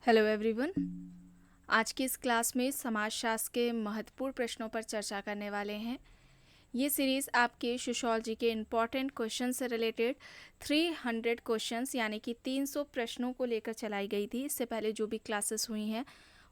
Hello everyone. आज की इस क्लास में समाजशास्त्र के महत्वपूर्ण प्रश्नों पर चर्चा करने वाले हैं। ये सीरीज़ आपके सोशियोलॉजी के इम्पॉर्टेंट क्वेश्चन से रिलेटेड 300 क्वेश्चंस यानी कि 300 प्रश्नों को लेकर चलाई गई थी। इससे पहले जो भी क्लासेस हुई हैं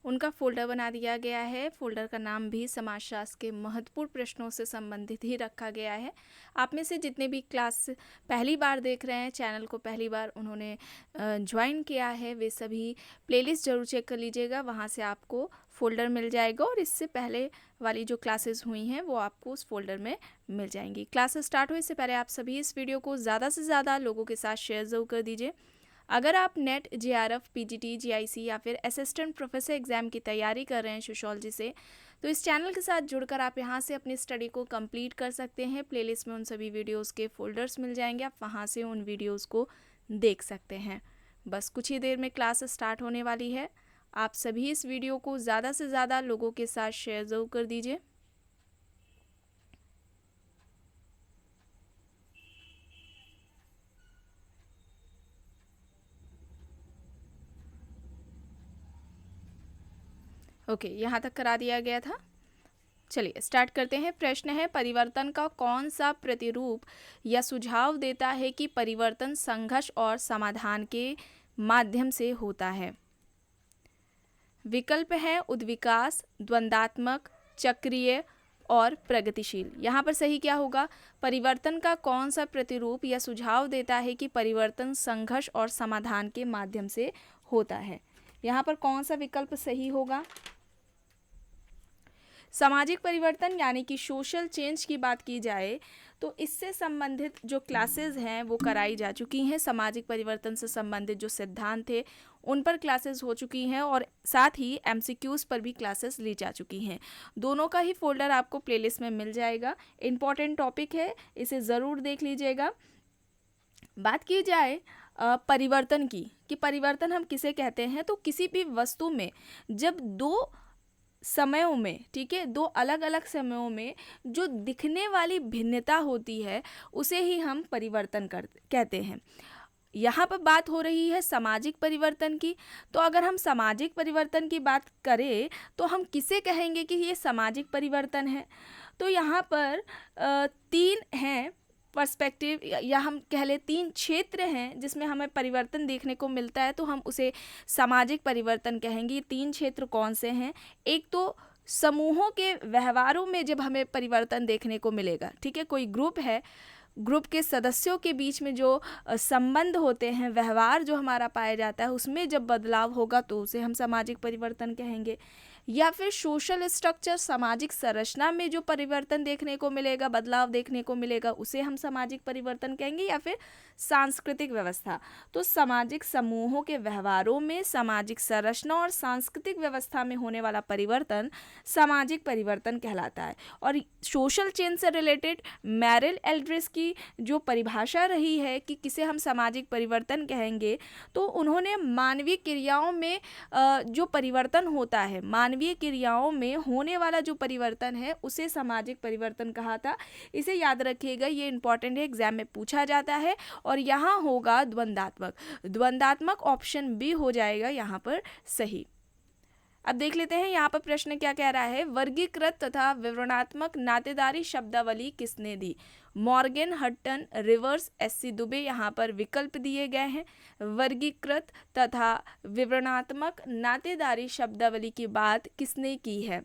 उनका फ़ोल्डर बना दिया गया है। फ़ोल्डर का नाम भी समाजशास्त्र के महत्वपूर्ण प्रश्नों से संबंधित ही रखा गया है। आप में से जितने भी क्लास पहली बार देख रहे हैं, चैनल को पहली बार उन्होंने ज्वाइन किया है, वे सभी प्लेलिस्ट ज़रूर चेक कर लीजिएगा। वहाँ से आपको फ़ोल्डर मिल जाएगा और इससे पहले वाली जो क्लासेस हुई हैं वो आपको उस फोल्डर में मिल जाएंगी। क्लासेस स्टार्ट हो इससे पहले आप सभी इस वीडियो को ज़्यादा से ज़्यादा लोगों के साथ शेयर ज़रूर कर दीजिए। अगर आप नेट, जेआरएफ, पीजीटी, जीआईसी या फिर असिस्टेंट प्रोफेसर एग्ज़ाम की तैयारी कर रहे हैं सोशियोलॉजी से, तो इस चैनल के साथ जुड़कर आप यहाँ से अपनी स्टडी को कंप्लीट कर सकते हैं। प्लेलिस्ट में उन सभी वीडियोस के फोल्डर्स मिल जाएंगे, आप वहाँ से उन वीडियोस को देख सकते हैं। बस कुछ ही देर में क्लास स्टार्ट होने वाली है। आप सभी इस वीडियो को ज़्यादा से ज़्यादा लोगों के साथ शेयर ज़रूर कर दीजिए। ओके, यहाँ तक करा दिया गया था। चलिए स्टार्ट करते हैं। प्रश्न है, परिवर्तन का कौन सा प्रतिरूप या सुझाव देता है कि परिवर्तन संघर्ष और समाधान के माध्यम से होता है? विकल्प है उद्विकास, द्वंद्वात्मक, चक्रीय और प्रगतिशील। यहाँ पर सही क्या होगा? परिवर्तन का कौन सा प्रतिरूप या सुझाव देता है कि परिवर्तन संघर्ष और समाधान के माध्यम से होता है? यहाँ पर कौन सा विकल्प सही होगा? सामाजिक परिवर्तन यानी कि सोशल चेंज की बात की जाए तो इससे संबंधित जो क्लासेस हैं वो कराई जा चुकी हैं। सामाजिक परिवर्तन से संबंधित जो सिद्धांत थे उन पर क्लासेस हो चुकी हैं और साथ ही एमसीक्यूज़ पर भी क्लासेस ली जा चुकी हैं। दोनों का ही फोल्डर आपको प्लेलिस्ट में मिल जाएगा। इम्पॉर्टेंट टॉपिक है, इसे ज़रूर देख लीजिएगा। बात की जाए परिवर्तन की, कि परिवर्तन हम किसे कहते हैं, तो किसी भी वस्तु में जब दो समयों में, ठीक है, दो अलग अलग समयों में जो दिखने वाली भिन्नता होती है उसे ही हम परिवर्तन कहते हैं। यहाँ पर बात हो रही है सामाजिक परिवर्तन की। तो अगर हम सामाजिक परिवर्तन की बात करें तो हम किसे कहेंगे कि ये सामाजिक परिवर्तन है? तो यहाँ पर तीन हैं पर्सपेक्टिव, या हम कह लें तीन क्षेत्र हैं जिसमें हमें परिवर्तन देखने को मिलता है, तो हम उसे सामाजिक परिवर्तन कहेंगे। तीन क्षेत्र कौन से हैं? एक तो समूहों के व्यवहारों में जब हमें परिवर्तन देखने को मिलेगा, ठीक है, कोई ग्रुप है, ग्रुप के सदस्यों के बीच में जो संबंध होते हैं, व्यवहार जो हमारा पाया जाता है, उसमें जब बदलाव होगा तो उसे हम सामाजिक परिवर्तन कहेंगे। या फिर सोशल स्ट्रक्चर, सामाजिक संरचना में जो परिवर्तन देखने को मिलेगा, बदलाव देखने को मिलेगा, उसे हम सामाजिक परिवर्तन कहेंगे। या फिर सांस्कृतिक व्यवस्था, तो सामाजिक समूहों के व्यवहारों में, सामाजिक संरचना और सांस्कृतिक व्यवस्था में होने वाला परिवर्तन सामाजिक परिवर्तन कहलाता है। और सोशल चेंज से रिलेटेड मैरिल एल्ड्रिस की जो परिभाषा रही है कि किसे हम सामाजिक परिवर्तन कहेंगे, तो उन्होंने मानवीय क्रियाओं में जो परिवर्तन होता है, मानवीय क्रियाओं में होने वाला जो परिवर्तन है, उसे सामाजिक परिवर्तन कहा था। इसे याद रखिएगा, ये इंपॉर्टेंट है, एग्जाम में पूछा जाता है। और यहाँ होगा द्वंद्वात्मक। द्वंद्वात्मक ऑप्शन बी हो जाएगा यहाँ पर सही। अब देख लेते हैं यहाँ पर प्रश्न क्या कह रहा है। वर्गीकृत तथा विवरणात्मक नातेदारी शब्दावली किसने दी? मॉर्गन, हटन, रिवर्स, एससी दुबे यहाँ पर विकल्प दिए गए हैं। वर्गीकृत तथा विवरणात्मक नातेदारी शब्दावली की बात किसने की है?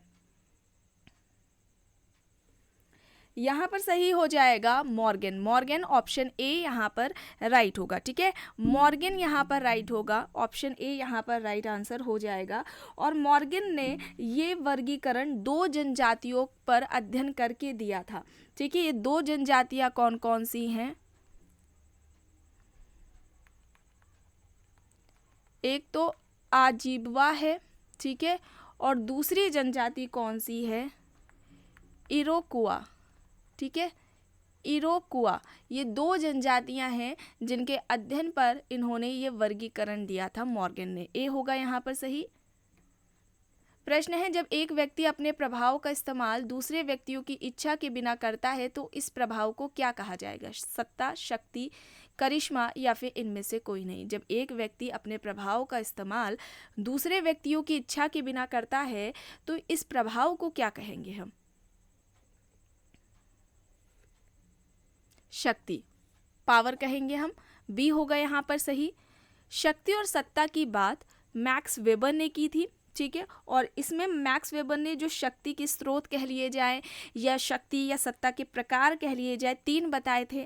यहाँ पर सही हो जाएगा मॉर्गन। मॉर्गन ऑप्शन ए यहाँ पर राइट होगा, ठीक है, मॉर्गन यहाँ पर राइट होगा, ऑप्शन ए यहाँ पर राइट आंसर हो जाएगा। और मॉर्गन ने ये वर्गीकरण दो जनजातियों पर अध्ययन करके दिया था, ठीक है। ये दो जनजातियाँ कौन कौन सी हैं? एक तो आजीबवा है, ठीक है, और दूसरी जनजाति कौन सी है? इरोकुआ, ठीक है, इरोकुआ। ये दो जनजातियां हैं जिनके अध्ययन पर इन्होंने ये वर्गीकरण दिया था मॉर्गन ने। ए होगा यहाँ पर सही। प्रश्न है, जब एक व्यक्ति अपने प्रभाव का इस्तेमाल दूसरे व्यक्तियों की इच्छा के बिना करता है तो इस प्रभाव को क्या कहा जाएगा? सत्ता, शक्ति, करिश्मा या फिर इनमें से कोई नहीं। जब एक व्यक्ति अपने प्रभाव का इस्तेमाल दूसरे व्यक्तियों की इच्छा के बिना करता है तो इस प्रभाव को क्या कहेंगे हम? शक्ति, पावर कहेंगे हम। बी होगा यहाँ पर सही। शक्ति और सत्ता की बात मैक्स वेबर ने की थी, ठीक है। और इसमें मैक्स वेबर ने जो शक्ति के स्रोत कह लिए जाए या शक्ति या सत्ता के प्रकार कह लिए जाए, 3 बताए थे।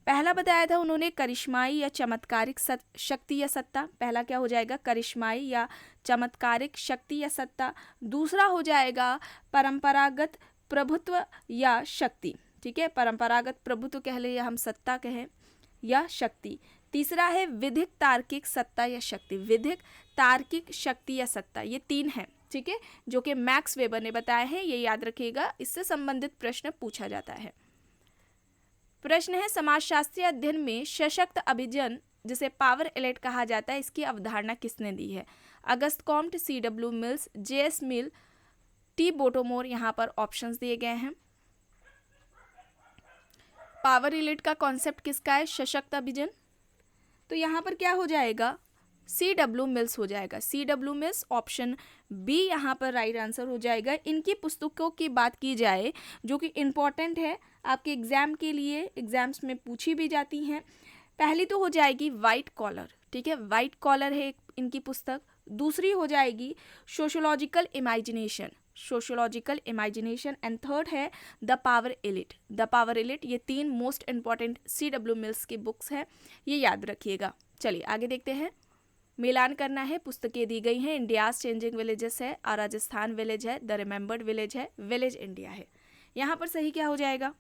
पहला बताया था उन्होंने करिश्माई या चमत्कारिक शक्ति या सत्ता। पहला क्या हो जाएगा? करिश्माई या चमत्कारिक शक्ति या सत्ता। दूसरा हो जाएगा परंपरागत प्रभुत्व या शक्ति, ठीक है। परंपरागत प्रभुत्व कह ले या हम सत्ता कहें या शक्ति। तीसरा है विधिक तार्किक सत्ता या शक्ति। विधिक तार्किक शक्ति या सत्ता, ये 3 है, ठीक है, जो कि मैक्स वेबर ने बताया है। ये याद रखिएगा, इससे संबंधित प्रश्न पूछा जाता है। प्रश्न है समाजशास्त्रीय अध्ययन में सशक्त अभिजन जिसे पावर एलिट कहा जाता है, इसकी अवधारणा किसने दी है? Auguste Comte, C.W. Mills, J.S. मिल, T. बोटोमोर। यहाँ पर ऑप्शंस दिए गए हैं। पावर एलिट का कॉन्सेप्ट किसका है? सशक्त अभिजन। तो यहाँ पर क्या हो जाएगा? C.W. मिल्स हो जाएगा। C.W. मिल्स, ऑप्शन बी यहाँ पर राइट आंसर हो जाएगा। इनकी पुस्तकों की बात की जाए जो कि इम्पॉर्टेंट है आपके एग्जाम के लिए, एग्जाम्स में पूछी भी जाती हैं। पहली तो हो जाएगी वाइट कॉलर, ठीक है, वाइट कॉलर है इनकी पुस्तक। दूसरी हो जाएगी sociological imagination, sociological imagination. And third है the power elite, the power elite. ये 3 मोस्ट इंपॉर्टेंट C.W. मिल्स की बुक्स हैं, ये याद रखिएगा। चलिए आगे देखते हैं। मिलान करना है। पुस्तकें दी गई हैं। इंडियाज चेंजिंग विलेजेस है, राजस्थान विलेज है, द रिमेंबर्ड विलेज है, विलेज इंडिया है। यहाँ पर सही क्या हो जाएगा?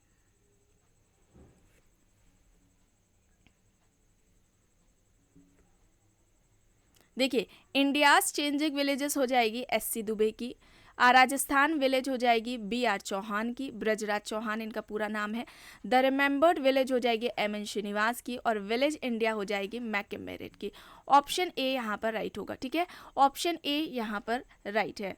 देखिए, इंडियाज चेंजिंग विलेजेस हो जाएगी S.C. दुबे की। राजस्थान विलेज हो जाएगी B.R. चौहान की, ब्रजराज चौहान इनका पूरा नाम है। द रिमेंबर्ड विलेज हो जाएगी M.N. श्रीनिवास की। और विलेज इंडिया हो जाएगी मैकमेरिट की। ऑप्शन ए यहाँ पर राइट होगा, ठीक है, ऑप्शन ए यहाँ पर राइट है।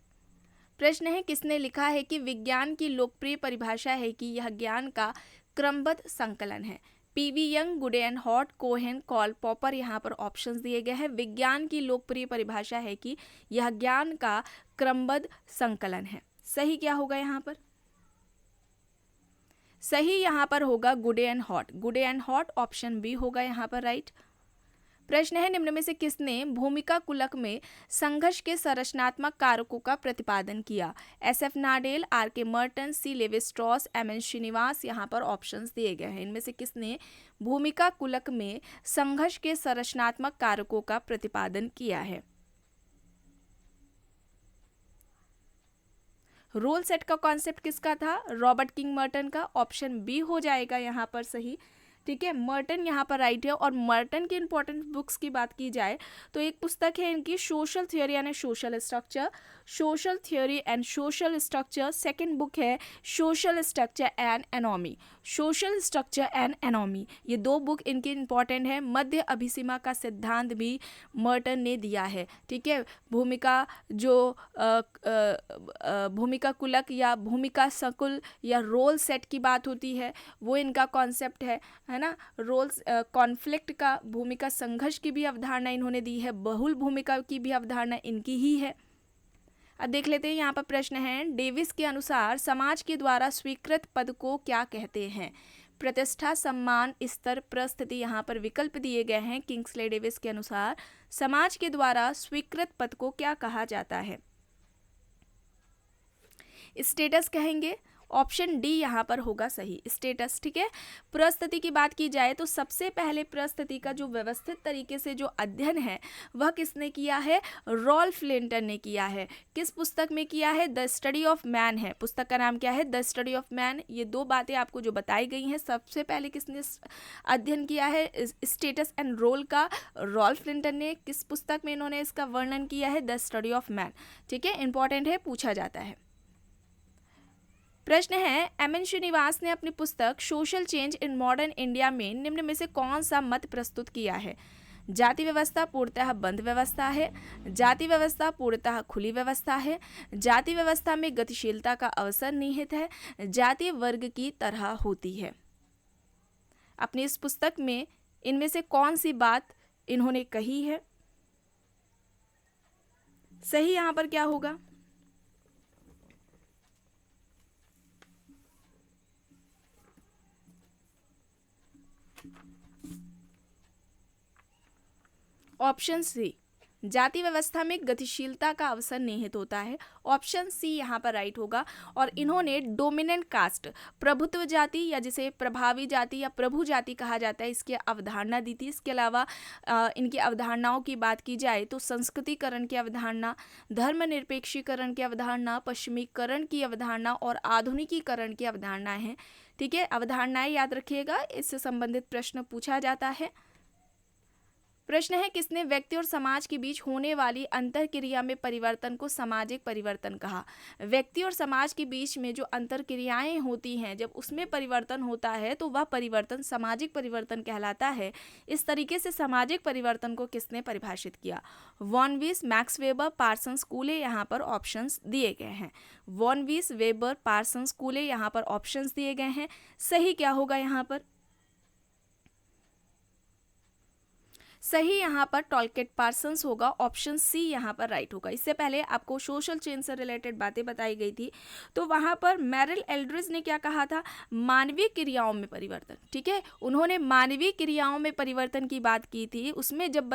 प्रश्न है किसने लिखा है कि विज्ञान की लोकप्रिय परिभाषा है कि यह ज्ञान का क्रमबद्ध संकलन है? P.V. Young, Goode and Hatt, Cohen, Karl, Popper. यहाँ पर ऑप्शंस दिए गए हैं। विज्ञान की लोकप्रिय परिभाषा है कि यह ज्ञान का क्रमबद्ध संकलन है। सही क्या होगा यहाँ पर? सही यहाँ पर होगा गुडे एंड हॉट, गुडे एंड हॉट, ऑप्शन बी होगा यहाँ पर राइट। प्रश्न है निम्न में से किसने भूमिका कुलक में संघर्ष के संरचनात्मक कारकों का प्रतिपादन किया? S.F. Nadel, R.K. Merton, C. Levi Strauss, M.N. Srinivas. यहाँ पर ऑप्शंस दिए गए हैं। इनमें से किसने भूमिका कुलक में संघर्ष के संरचनात्मक कारकों का प्रतिपादन किया है? रोल सेट का कॉन्सेप्ट किसका था? रॉबर्ट किंग मर्टन का। ऑप्शन बी हो जाएगा यहाँ पर सही, ठीक है, मर्टन यहाँ पर राइट है। और मर्टन की इंपॉर्टेंट बुक्स की बात की जाए तो एक पुस्तक है इनकी social theory and social structure, social theory and social structure. Second book है social structure and anomie, social structure and anomie. ये 2 बुक इनकी इंपॉर्टेंट है। मध्य अभिसीमा का सिद्धांत भी मर्टन ने दिया है, ठीक है। भूमिका जो भूमिका कुलक या भूमिका संकुल या रोल सेट की बात होती है वो इनका कॉन्सेप्ट है ना। रोल्स कॉन्फ्लिक्ट का, भूमिका संघर्ष की भी अवधारणा इन्होंने दी है। बहुल भूमिका की भी अवधारणा इनकी ही है। अब देख लेते हैं यहाँ पर प्रश्न है। डेविस के अनुसार समाज के द्वारा स्वीकृत पद को क्या कहते हैं? प्रतिष्ठा, सम्मान, स्तर, परिस्थिति। यहाँ पर विकल्प दिए गए हैं। किंग्सले डेविस के अनुसार समाज के द्वारा स्वीकृत पद को क्या कहा जाता है? स्टेटस कहेंगे। ऑप्शन डी यहाँ पर होगा सही, स्टेटस, ठीक है। परिस्थिति की बात की जाए तो सबसे पहले परिस्थिति का जो व्यवस्थित तरीके से जो अध्ययन है वह किसने किया है? रॉल्फ लिंटन ने किया है। किस पुस्तक में किया है? द स्टडी ऑफ मैन है, पुस्तक का नाम क्या है? The study of man. ये 2 बातें आपको जो बताई गई हैं, सबसे पहले किसने अध्ययन किया है स्टेटस एंड रोल का? रॉल्फ लिंटन ने। किस पुस्तक में इन्होंने इसका वर्णन किया है? द स्टडी ऑफ मैन, ठीक है, इंपॉर्टेंट है, पूछा जाता है। प्रश्न है M.N. श्रीनिवास ने अपनी पुस्तक social change in modern India में निम्न में से कौन सा मत प्रस्तुत किया है? जाति व्यवस्था पूर्णतः बंद व्यवस्था है, जाति व्यवस्था पूर्णतः खुली व्यवस्था है, जाति व्यवस्था में गतिशीलता का अवसर निहित है, जाति वर्ग की तरह होती है। अपनी इस पुस्तक में इनमें से कौन सी बात इन्होंने कही है? सही यहाँ पर क्या होगा? ऑप्शन सी, जाति व्यवस्था में गतिशीलता का अवसर निहित होता है। ऑप्शन सी यहाँ पर राइट होगा। और इन्होंने डोमिनेंट कास्ट, प्रभुत्व जाति या जिसे प्रभावी जाति या प्रभु जाति कहा जाता है, इसकी अवधारणा दी थी। इसके अलावा इनकी अवधारणाओं की बात की जाए तो संस्कृतिकरण की अवधारणा, धर्मनिरपेक्षीकरण की अवधारणा, पश्चिमीकरण की अवधारणा और आधुनिकीकरण की अवधारणा है। ठीक है, अवधारणाएं याद रखिएगा, इससे संबंधित प्रश्न पूछा जाता है। प्रश्न है, किसने व्यक्ति और समाज के बीच होने वाली अंतरक्रिया में परिवर्तन को सामाजिक परिवर्तन कहा? व्यक्ति और समाज के बीच में जो अंतरक्रियाएं होती हैं, जब उसमें परिवर्तन होता है तो वह परिवर्तन सामाजिक परिवर्तन कहलाता है। इस तरीके से सामाजिक परिवर्तन को किसने परिभाषित किया? वॉन वीस, मैक्स वेबर, पार्सन्स कूले, यहाँ पर ऑप्शंस दिए गए हैं। वॉन वीस, वेबर, पार्सन्स कूले, यहाँ पर ऑप्शंस दिए गए हैं। सही क्या होगा यहाँ पर? सही यहाँ पर टॉलकेट पार्सन्स होगा। ऑप्शन सी यहाँ पर राइट होगा। इससे पहले आपको सोशल चेंज से रिलेटेड बातें बताई गई थी, तो वहाँ पर मेरिल एल्ड्रिज ने क्या कहा था? मानवीय क्रियाओं में परिवर्तन। ठीक है, उन्होंने मानवीय क्रियाओं में परिवर्तन की बात की थी। उसमें जब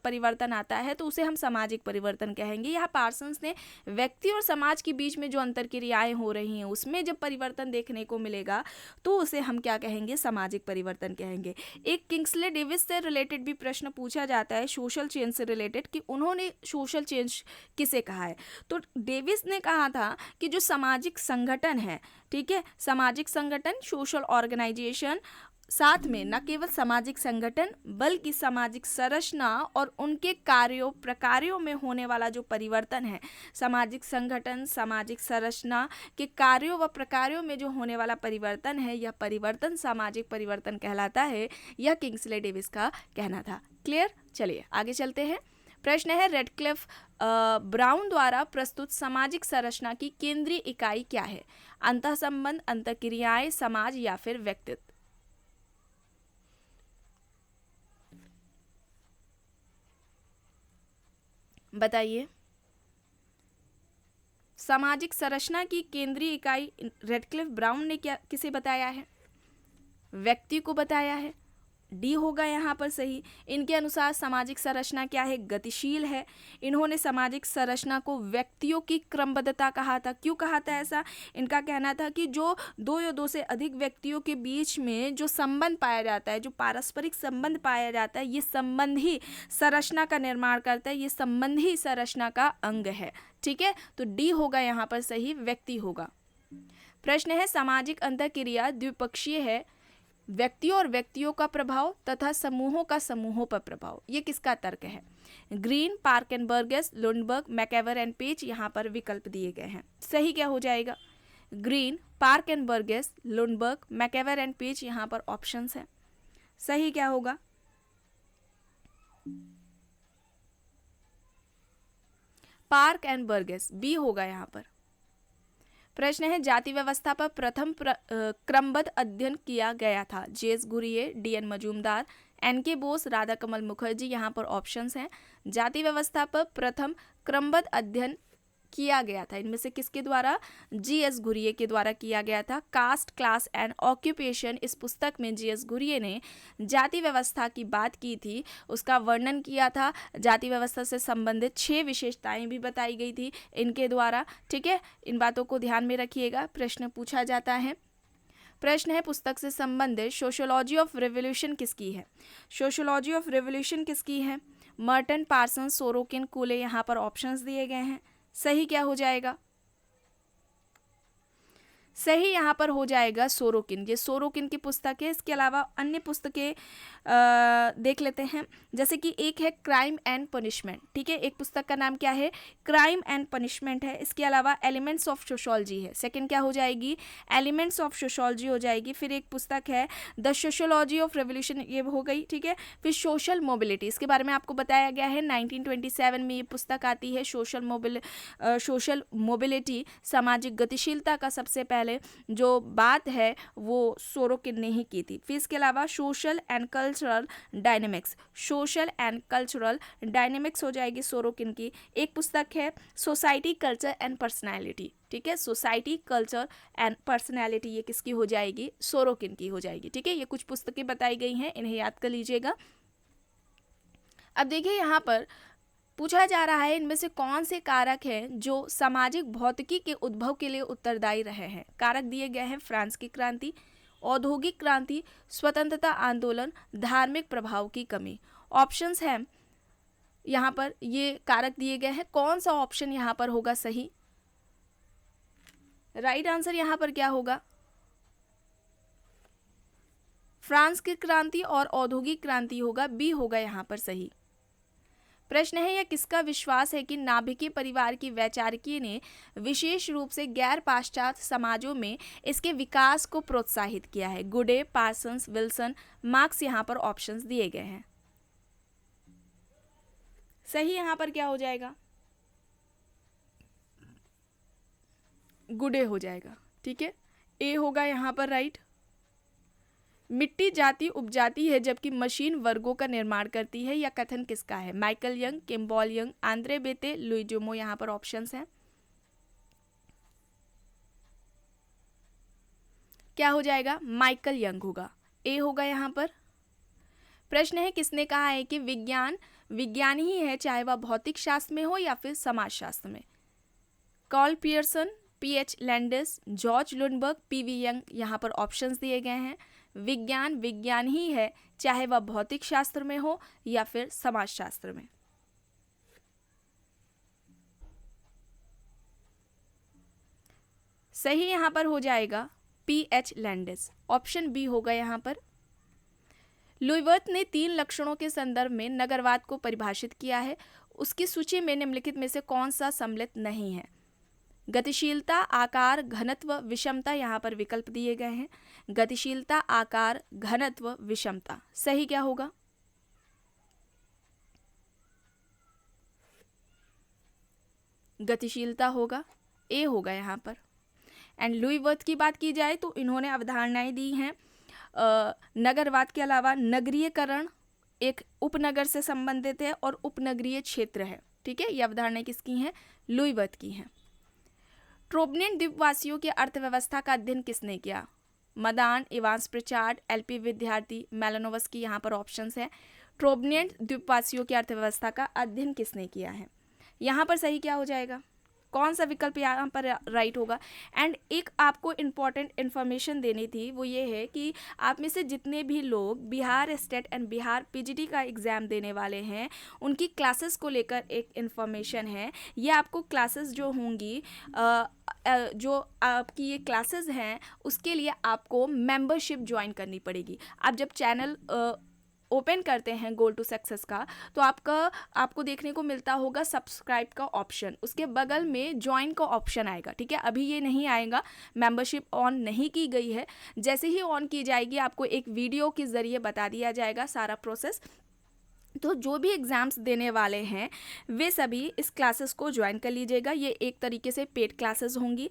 परिवर्तन आता है तो उसे हम सामाजिक परिवर्तन कहेंगे। यहाँ पार्सन्स ने व्यक्ति और समाज के बीच में जो अंतर क्रियाएँ हो रही हैं उसमें जब परिवर्तन देखने को मिलेगा तो उसे हम क्या कहेंगे? सामाजिक परिवर्तन कहेंगे। एक किंग्सले डेविस से रिलेटेड भी प्रश्न पूछा जाता है सोशल चेंज से रिलेटेड कि उन्होंने सोशल चेंज किसे कहा है। तो डेविस ने कहा था कि जो सामाजिक संगठन है, ठीक है, सामाजिक संगठन, सोशल ऑर्गेनाइजेशन, साथ में न केवल सामाजिक संगठन बल्कि सामाजिक संरचना और उनके कार्यों प्रकारों में होने वाला जो परिवर्तन है, सामाजिक संगठन, सामाजिक संरचना के कार्यों व प्रकारों में जो होने वाला परिवर्तन है, यह परिवर्तन सामाजिक परिवर्तन कहलाता है। यह किंग्सले डेविस का कहना था। क्लियर? चलिए आगे चलते हैं। प्रश्न है, रेडक्लिफ ब्राउन द्वारा प्रस्तुत सामाजिक संरचना की केंद्रीय इकाई क्या है? अंतःसंबंध, अंतःक्रियाएं, समाज या फिर व्यक्तित्व? बताइए। सामाजिक संरचना की केंद्रीय इकाई रेडक्लिफ ब्राउन ने क्या किसे बताया है? व्यक्ति को बताया है। डी होगा यहाँ पर सही। इनके अनुसार सामाजिक संरचना क्या है? गतिशील है। इन्होंने सामाजिक संरचना को व्यक्तियों की क्रमबद्धता कहा था। क्यों कहा था ऐसा? इनका कहना था कि जो दो या दो से अधिक व्यक्तियों के बीच में जो संबंध पाया जाता है, जो पारस्परिक संबंध पाया जाता है, ये संबंध ही संरचना का निर्माण करता है, ये संबंध ही संरचना का अंग है। ठीक है, तो डी होगा यहाँ पर सही, व्यक्ति होगा। प्रश्न है, सामाजिक अंतःक्रिया द्विपक्षीय है। व्यक्तियों और व्यक्तियों का प्रभाव तथा समूहों का समूहों पर प्रभाव, ये किसका तर्क है? Green, Park and Burgess, Lundberg, MacIver and Page, यहाँ पर विकल्प दिए गए हैं। सही क्या हो जाएगा? Green, Park and Burgess, Lundberg, MacIver and Page, यहाँ पर ऑप्शंस हैं। सही क्या होगा? पार्क एंड बर्गेस, बी होगा यहाँ पर। प्रश्न है, जाति व्यवस्था पर प्रथम क्रमबद्ध अध्ययन किया गया था। जेस घुरिये, डी.एन. मजूमदार, एन.के. बोस, राधा कमल मुखर्जी, यहाँ पर ऑप्शंस हैं। जाति व्यवस्था पर प्रथम क्रमबद्ध अध्ययन किया गया था, इनमें से किसके द्वारा? जी.एस. घुरिये के द्वारा किया गया था। कास्ट, क्लास एंड ऑक्यूपेशन, इस पुस्तक में जी.एस. घुरिये ने जाति व्यवस्था की बात की थी, उसका वर्णन किया था। जाति व्यवस्था से संबंधित 6 विशेषताएं भी बताई गई थी इनके द्वारा। ठीक है, इन बातों को ध्यान में रखिएगा, प्रश्न पूछा जाता है। प्रश्न है, पुस्तक से संबंधित सोशियोलॉजी ऑफ रेवोल्यूशन किसकी है? सोशियोलॉजी ऑफ रेवोल्यूशन किसकी है? मर्टन, पार्सन्स, सोरोकिन, कूले, यहाँ पर ऑप्शंस दिए गए हैं। सही क्या हो जाएगा? सही यहाँ पर हो जाएगा सोरोकिन। ये सोरोकिन की पुस्तक है। इसके अलावा अन्य पुस्तकें देख लेते हैं, जैसे कि एक है क्राइम एंड पनिशमेंट। ठीक है, एक पुस्तक का नाम क्या है? क्राइम एंड पनिशमेंट है। इसके अलावा एलिमेंट्स ऑफ सोशियोलॉजी है। सेकंड क्या हो जाएगी? एलिमेंट्स ऑफ सोशियोलॉजी हो जाएगी। फिर एक पुस्तक है द सोशियोलॉजी ऑफ रेवोल्यूशन, ये हो गई। ठीक है, फिर सोशल मोबिलिटी, इसके बारे में आपको बताया गया है। 1927 में ये पुस्तक आती है, सोशल मोबिलिटी, सामाजिक गतिशीलता का सबसे पहला पहले जो बात है वो सोरोकिन ने ही की थी। फिर इसके अलावा social and cultural dynamics, social and cultural dynamics हो जाएगी सोरोकिन की। एक पुस्तक है सोसाइटी कल्चर एंड पर्सनैलिटी, ठीक है, सोसाइटी कल्चर एंड पर्सनैलिटी, ये किसकी हो जाएगी, सोरोकिन की हो जाएगी। ठीक है, ये कुछ पुस्तकें बताई गई हैं, इन्हें याद कर लीजिएगा। अब देखिए यहाँ पर पूछा जा रहा है इनमें से कौन से कारक हैं जो सामाजिक भौतिकी के उद्भव के लिए उत्तरदायी रहे हैं। कारक दिए गए हैं फ्रांस की क्रांति, औद्योगिक क्रांति, स्वतंत्रता आंदोलन, धार्मिक प्रभाव की कमी। ऑप्शंस हैं यहाँ पर, ये कारक दिए गए हैं, कौन सा ऑप्शन यहाँ पर होगा सही। राइट आंसर यहाँ पर क्या होगा, फ्रांस की क्रांति और औद्योगिक क्रांति होगा, बी होगा यहाँ पर सही। प्रश्न है, यह किसका विश्वास है कि नाभिकीय परिवार की वैचारिकी ने विशेष रूप से गैर पाश्चात्य समाजों में इसके विकास को प्रोत्साहित किया है। गुडे, पार्सन्स, विल्सन, मार्क्स यहाँ पर ऑप्शंस दिए गए हैं। सही यहाँ पर क्या हो जाएगा, गुडे हो जाएगा। ठीक है, ए होगा यहाँ पर राइट। मिट्टी जाति उपजाती है जबकि मशीन वर्गों का निर्माण करती है, यह कथन किसका है। Michael young, Kimball young, Andre बेते, Louis Jomo यहाँ पर ऑप्शंस हैं। क्या हो जाएगा, माइकल यंग होगा, ए होगा यहाँ पर। प्रश्न है, किसने कहा है कि विज्ञान विज्ञान ही है, चाहे वह भौतिक शास्त्र में हो या फिर समाजशास्त्र में। Karl Pearson, PH Landis, George Lundberg, PV Young यहाँ पर ऑप्शंस दिए गए हैं। विज्ञान विज्ञान ही है, चाहे वह भौतिक शास्त्र में हो या फिर समाजशास्त्र में। सही यहाँ पर हो जाएगा पीएच लैंडिस, ऑप्शन बी होगा यहाँ पर। लुईवर्थ ने 3 लक्षणों के संदर्भ में नगरवाद को परिभाषित किया है, उसकी सूची में निम्नलिखित में से कौन सा सम्मिलित नहीं है। गतिशीलता, आकार, घनत्व, विषमता यहाँ पर विकल्प दिए गए हैं। गतिशीलता, आकार, घनत्व, विषमता, सही क्या होगा, गतिशीलता होगा, ए होगा यहाँ पर। एंड लुईवर्थ की बात की जाए तो इन्होंने अवधारणाएं दी हैं नगरवाद के अलावा नगरीयकरण एक उपनगर से संबंधित है और उपनगरीय क्षेत्र है। ठीक है, ये अवधारणाएं किसकी हैं, लुईवर्थ की हैं। ट्रोबनियन द्वीपवासियों की अर्थव्यवस्था का अध्ययन किसने किया। मदान, इवांस प्रिचार्ड, एलपी विद्यार्थी, मेलानोवस्की यहाँ पर ऑप्शंस हैं। ट्रोबनियन द्वीपवासियों की अर्थव्यवस्था का अध्ययन किसने किया है, यहाँ पर सही क्या हो जाएगा, कौन सा विकल्प यहाँ पर राइट होगा। एंड एक आपको इम्पॉर्टेंट इन्फॉर्मेशन देनी थी, वो ये है कि आप में से जितने भी लोग Bihar state and Bihar PGT का एग्ज़ाम देने वाले हैं उनकी क्लासेस को लेकर एक इन्फॉर्मेशन है। ये आपको क्लासेस जो होंगी जो आपकी ये क्लासेस हैं उसके लिए आपको मेंबरशिप ज्वाइन करनी पड़ेगी। आप जब चैनल ओपन करते हैं गोल टू सक्सेस का तो आपको देखने को मिलता होगा सब्सक्राइब का ऑप्शन, उसके बगल में ज्वाइन का ऑप्शन आएगा। ठीक है, अभी ये नहीं आएगा, मेंबरशिप ऑन नहीं की गई है, जैसे ही ऑन की जाएगी आपको एक वीडियो के ज़रिए बता दिया जाएगा सारा प्रोसेस। तो जो भी एग्ज़ाम्स देने वाले हैं वे सभी इस क्लासेस को ज्वाइन कर लीजिएगा। ये एक तरीके से पेड क्लासेस होंगी।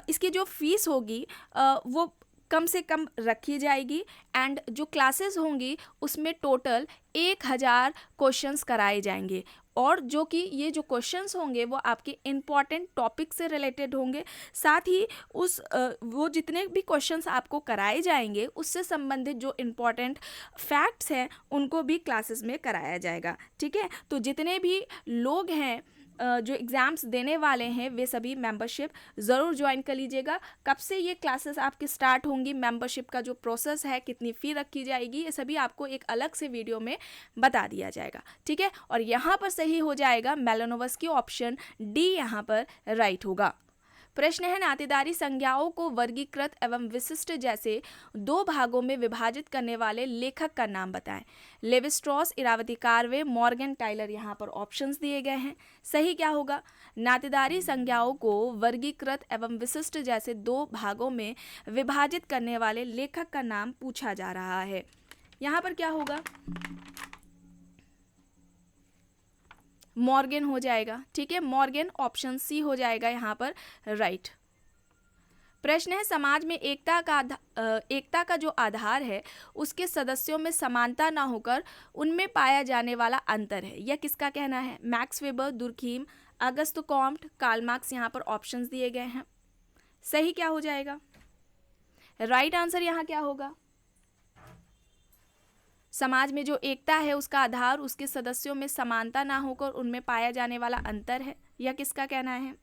इसकी जो फीस होगी वो कम से कम रखी जाएगी। एंड जो क्लासेस होंगी उसमें टोटल 1000 क्वेश्चंस कराए जाएंगे और जो कि ये जो क्वेश्चंस होंगे वो आपके इम्पॉर्टेंट टॉपिक से रिलेटेड होंगे। साथ ही वो जितने भी क्वेश्चंस आपको कराए जाएंगे उससे संबंधित जो इम्पॉर्टेंट फैक्ट्स हैं उनको भी क्लासेस में कराया जाएगा। ठीक है, तो जितने भी लोग हैं जो एग्ज़ाम्स देने वाले हैं वे सभी मेंबरशिप ज़रूर ज्वाइन कर लीजिएगा। कब से ये क्लासेस आपकी स्टार्ट होंगी, मेंबरशिप का जो प्रोसेस है, कितनी फ़ी रखी जाएगी, ये सभी आपको एक अलग से वीडियो में बता दिया जाएगा। ठीक है, और यहाँ पर सही हो जाएगा मेलानोवस्की, ऑप्शन डी यहाँ पर राइट होगा। प्रश्न है, नातेदारी संज्ञाओं को वर्गीकृत एवं विशिष्ट जैसे 2 भागों में विभाजित करने वाले लेखक का नाम बताएं। Levi Strauss, Iravati Karve, Morgan Tylor यहाँ पर ऑप्शंस दिए गए हैं। सही क्या होगा, नातेदारी संज्ञाओं को वर्गीकृत एवं विशिष्ट जैसे 2 भागों में विभाजित करने वाले लेखक का नाम पूछा जा रहा है। यहाँ पर क्या होगा, मॉर्गन हो जाएगा। ठीक है, मॉर्गन, ऑप्शन सी हो जाएगा यहाँ पर राइट। प्रश्न है समाज में एकता का जो आधार है उसके सदस्यों में समानता ना होकर उनमें पाया जाने वाला अंतर है। यह किसका कहना है? Max weber, Durkheim, Auguste Comte, Karl Marx. यहाँ पर ऑप्शंस दिए गए हैं। सही क्या हो जाएगा? राइट आंसर यहाँ क्या होगा? समाज में जो एकता है उसका आधार उसके सदस्यों में समानता ना होकर उनमें पाया जाने वाला अंतर है। यह किसका कहना है?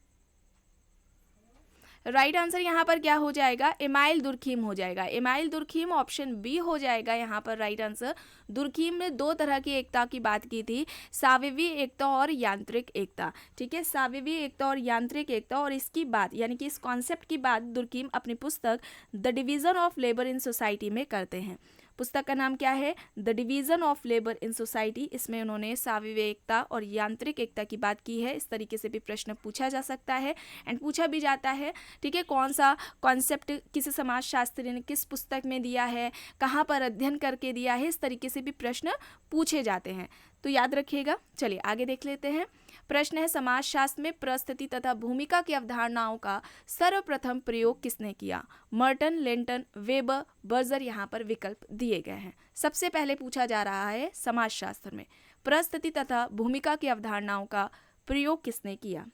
राइट आंसर यहाँ पर क्या हो जाएगा? एमाइल दुर्खीम हो जाएगा। एमाइल दुर्खीम ऑप्शन बी हो जाएगा यहाँ पर राइट आंसर। दुर्खीम ने दो तरह की एकता की बात की थी, साविवी एकता और यांत्रिक एकता। ठीक है, साविवी एकता और यांत्रिक एकता, और इसकी बात यानी कि इस कॉन्सेप्ट की बात दुर्खीम अपनी पुस्तक the division of labour in society में करते हैं। पुस्तक का नाम क्या है? The division of labour in society. इसमें उन्होंने साविवी एकता और यांत्रिक एकता की बात की है। इस तरीके से भी प्रश्न पूछा जा सकता है एंड पूछा भी जाता है। ठीक है, कौन सा कॉन्सेप्ट किसी समाजशास्त्री ने किस पुस्तक में दिया है, कहाँ पर अध्ययन करके दिया है, इस तरीके से भी प्रश्न पूछे जाते हैं, तो याद रखिएगा। चलिए आगे देख लेते हैं। प्रश्न है समाजशास्त्र में परिस्थिति तथा भूमिका की अवधारणाओं का सर्वप्रथम प्रयोग किसने किया? Merton, Lenten, weber, Berger. यहाँ पर विकल्प दिए गए हैं। सबसे पहले पूछा जा रहा है समाजशास्त्र में परिस्थिति तथा भूमिका की अवधारणाओं का प्रयोग किसने किया?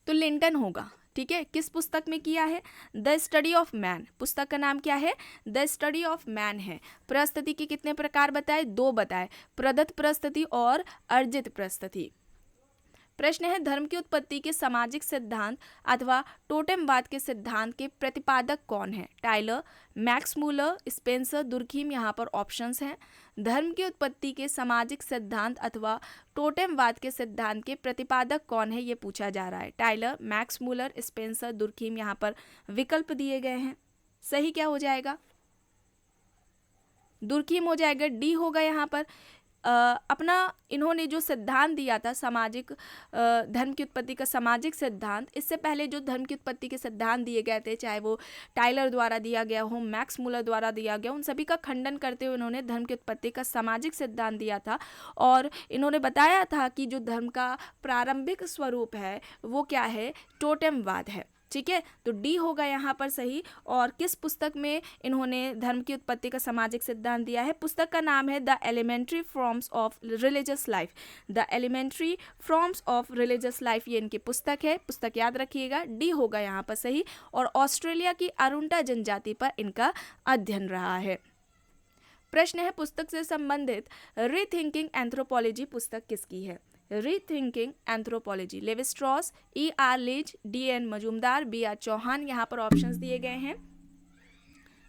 तो लिंटन होगा। ठीक है, किस पुस्तक में किया है? The study of man. पुस्तक का नाम क्या है? द स्टडी ऑफ मैन है। परिस्थिति के कितने प्रकार बताए? दो बताए, प्रदत्त परिस्थिति और अर्जित परिस्थिति। प्रश्न है धर्म की उत्पत्ति के सामाजिक सिद्धांत अथवा टोटेमवाद के सिद्धांत के प्रतिपादक कौन है? Tylor, Max Muller, Spencer, Durkheim. यहाँ पर ऑप्शंस हैं। धर्म की उत्पत्ति के सामाजिक सिद्धांत अथवा टोटेमवाद के सिद्धांत के प्रतिपादक कौन है, ये पूछा जा रहा है। Tylor, Max Muller, Spencer, Durkheim. यहाँ पर विकल्प दिए गए हैं। सही क्या हो जाएगा? दुर्खीम हो जाएगा। डी होगा यहाँ पर। अपना इन्होंने जो सिद्धांत दिया था सामाजिक धर्म की उत्पत्ति का सामाजिक सिद्धांत, इससे पहले जो धर्म की उत्पत्ति के सिद्धांत दिए गए थे, चाहे वो टाइलर द्वारा दिया गया हो, मैक्स मूलर द्वारा दिया गया, उन सभी का खंडन करते हुए इन्होंने धर्म की उत्पत्ति का सामाजिक सिद्धांत दिया था। और इन्होंने बताया था कि जो धर्म का प्रारंभिक स्वरूप है वो क्या है? टोटेमवाद है। ठीक है, तो डी होगा यहाँ पर सही। और किस पुस्तक में इन्होंने धर्म की उत्पत्ति का सामाजिक सिद्धांत दिया है? पुस्तक का नाम है the elementary forms of religious life. The elementary forms of religious life, ये इनकी पुस्तक है। पुस्तक याद रखिएगा। डी होगा यहाँ पर सही। और ऑस्ट्रेलिया की अरुंटा जनजाति पर इनका अध्ययन रहा है। प्रश्न है पुस्तक से संबंधित रीथिंकिंग एंथ्रोपोलॉजी पुस्तक किसकी है? Rethinking anthropology, Levi Strauss, E.R. Leach, D.N. Majumdar, B.R. Chauhan. यहाँ पर ऑप्शंस दिए गए हैं।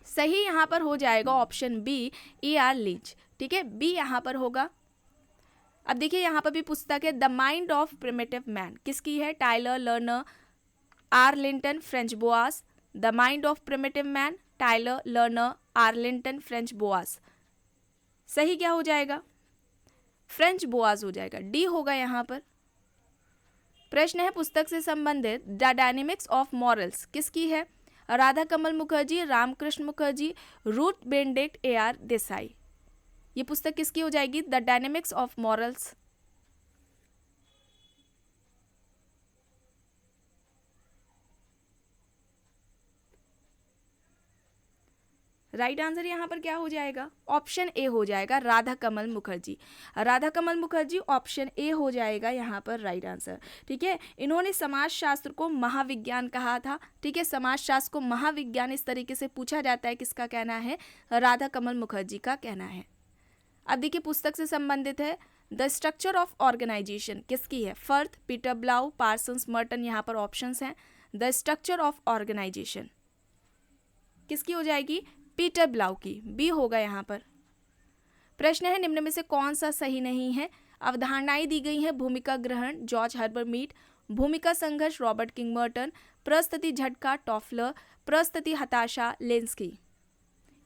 सही यहाँ पर हो जाएगा ऑप्शन बी, E.R. लीच। ठीक है, बी यहाँ पर होगा। अब देखिए यहाँ पर भी पुस्तक है the mind of primitive man. किसकी है? Tylor, Lerner, R. Linton, Franz Boas. The mind of primitive man, Tylor, Lerner, R. Linton, Franz Boas. सही क्या हो जाएगा? फ्रेंच बोआज हो जाएगा। डी होगा यहाँ पर। प्रश्न है पुस्तक से संबंधित द डायनेमिक्स ऑफ मॉरल्स किसकी है? Radha Kamal Mukherjee, Ramakrishna Mukherjee, Ruth Benedict, A.R. Desai. ये पुस्तक किसकी हो जाएगी? The dynamics of morals. Right answer यहाँ पर क्या हो जाएगा? ऑप्शन ए हो जाएगा, राधा कमल मुखर्जी। राधा कमल मुखर्जी ऑप्शन ए हो जाएगा यहाँ पर राइट आंसर। ठीक है, इन्होंने समाजशास्त्र को महाविज्ञान कहा था। ठीक है, समाजशास्त्र को महाविज्ञान इस तरीके से पूछा जाता है, किसका कहना है? राधा कमल मुखर्जी का कहना है। अब देखिए पुस्तक से संबंधित है द स्ट्रक्चर ऑफ ऑर्गेनाइजेशन किसकी है? Firth, Peter Blau, Parsons, Merton. यहाँ पर ऑप्शंस हैं। द स्ट्रक्चर ऑफ ऑर्गेनाइजेशन किसकी हो जाएगी? पीटर ब्लाउ की। बी होगा यहाँ पर। प्रश्न है निम्न में से कौन सा सही नहीं है? अवधारणाएं दी गई हैं भूमिका ग्रहण, जॉर्ज हर्बर्ट मीड, भूमिका संघर्ष, रॉबर्ट किंग मर्टन, परिस्थिति झटका, टॉफलर, परिस्थिति हताशा, लेंस्की।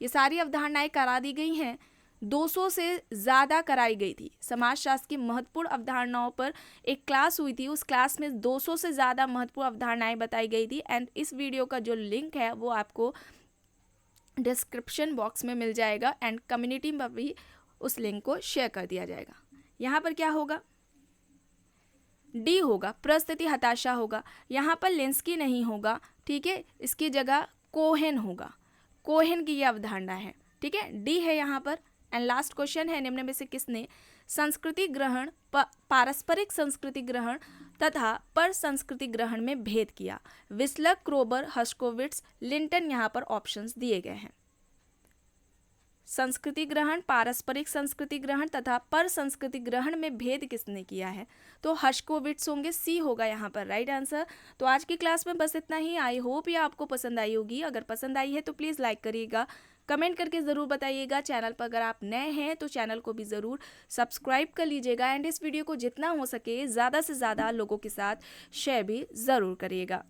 ये सारी अवधारणाएं करा दी गई हैं। 200 से ज़्यादा कराई गई थी। समाजशास्त्र की महत्वपूर्ण अवधारणाओं पर एक क्लास हुई थी, उस क्लास में 200 से ज़्यादा महत्वपूर्ण अवधारणाएं बताई गई थी। एंड इस वीडियो का जो लिंक है वो आपको डिस्क्रिप्शन बॉक्स में मिल जाएगा एंड कम्युनिटी में भी उस लिंक को शेयर कर दिया जाएगा। यहाँ पर क्या होगा? डी होगा, परिस्थिति हताशा होगा। यहाँ पर लिंस्की नहीं होगा, ठीक है, इसकी जगह कोहेन होगा। कोहेन की ये अवधारणा है, ठीक है, डी है यहाँ पर। एंड लास्ट क्वेश्चन है, निम्न में से किसने संस्कृति ग्रहण, पारस्परिक संस्कृति ग्रहण तथा पर संस्कृति ग्रहण में भेद किया? विस्लर, क्रोबर, हर्शकोविट्स, लिंटन यहाँ पर ऑप्शंस दिए गए हैं। संस्कृति ग्रहण, पारस्परिक संस्कृति ग्रहण तथा पर संस्कृति ग्रहण में भेद किसने किया है? तो हर्शकोविट्स होंगे, सी होगा यहाँ पर राइट आंसर। तो आज की क्लास में बस इतना ही। आई होप ये आपको पसंद आई होगी। अगर पसंद आई है तो प्लीज़ लाइक करिएगा, कमेंट करके ज़रूर बताइएगा। चैनल पर अगर आप नए हैं तो चैनल को भी ज़रूर सब्सक्राइब कर लीजिएगा एंड इस वीडियो को जितना हो सके ज़्यादा से ज़्यादा लोगों के साथ शेयर भी ज़रूर करिएगा।